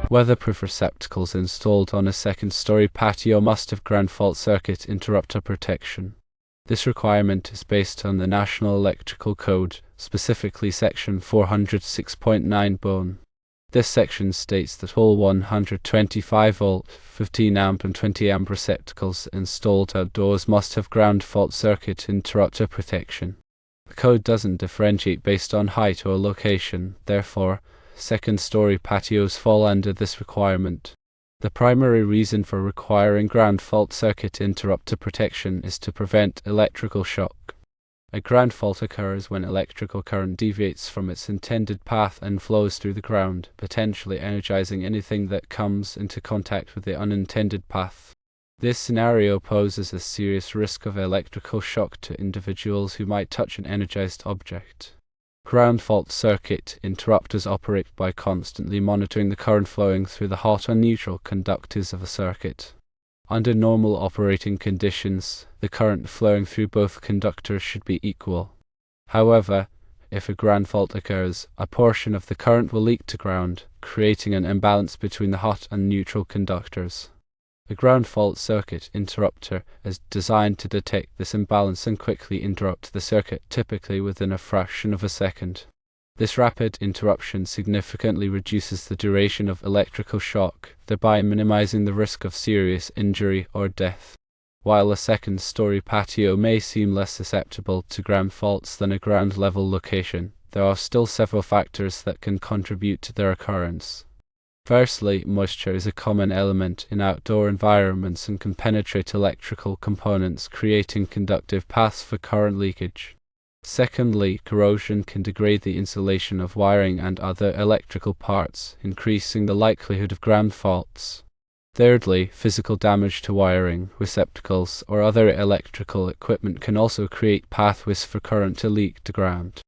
Weatherproof receptacles installed on a second-story patio must have ground fault circuit interrupter protection. This requirement is based on the National Electrical Code, specifically Section 406.9 Bone. This section states that all 125-volt, 15-amp and 20-amp receptacles installed outdoors must have ground fault circuit interrupter protection. The code doesn't differentiate based on height or location, therefore, second-story patios fall under this requirement. The primary reason for requiring ground fault circuit interrupter protection is to prevent electrical shock. A ground fault occurs when electrical current deviates from its intended path and flows through the ground, potentially energizing anything that comes into contact with the unintended path. This scenario poses a serious risk of electrical shock to individuals who might touch an energized object. Ground fault circuit interrupters operate by constantly monitoring the current flowing through the hot and neutral conductors of a circuit. Under normal operating conditions, the current flowing through both conductors should be equal. However, if a ground fault occurs, a portion of the current will leak to ground, creating an imbalance between the hot and neutral conductors. The ground fault circuit interrupter is designed to detect this imbalance and quickly interrupt the circuit, typically within a fraction of a second. This rapid interruption significantly reduces the duration of electrical shock, thereby minimizing the risk of serious injury or death. While a second-story patio may seem less susceptible to ground faults than a ground-level location, there are still several factors that can contribute to their occurrence. Firstly, moisture is a common element in outdoor environments and can penetrate electrical components, creating conductive paths for current leakage. Secondly, corrosion can degrade the insulation of wiring and other electrical parts, increasing the likelihood of ground faults. Thirdly, physical damage to wiring, receptacles, or other electrical equipment can also create pathways for current to leak to ground.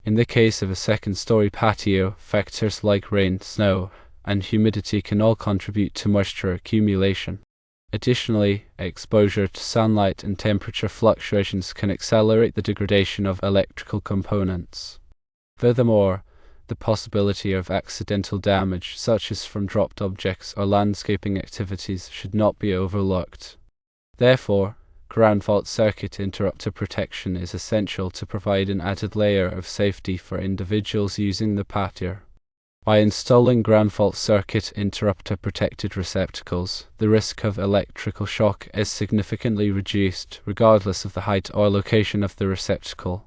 In the case of a second-story patio, factors like rain, snow, and humidity can all contribute to moisture accumulation. Additionally, exposure to sunlight and temperature fluctuations can accelerate the degradation of electrical components. Furthermore, the possibility of accidental damage, such as from dropped objects or landscaping activities, should not be overlooked. Therefore, ground fault circuit interrupter protection is essential to provide an added layer of safety for individuals using the patio. By installing ground fault circuit interrupter protected receptacles, the risk of electrical shock is significantly reduced, regardless of the height or location of the receptacle.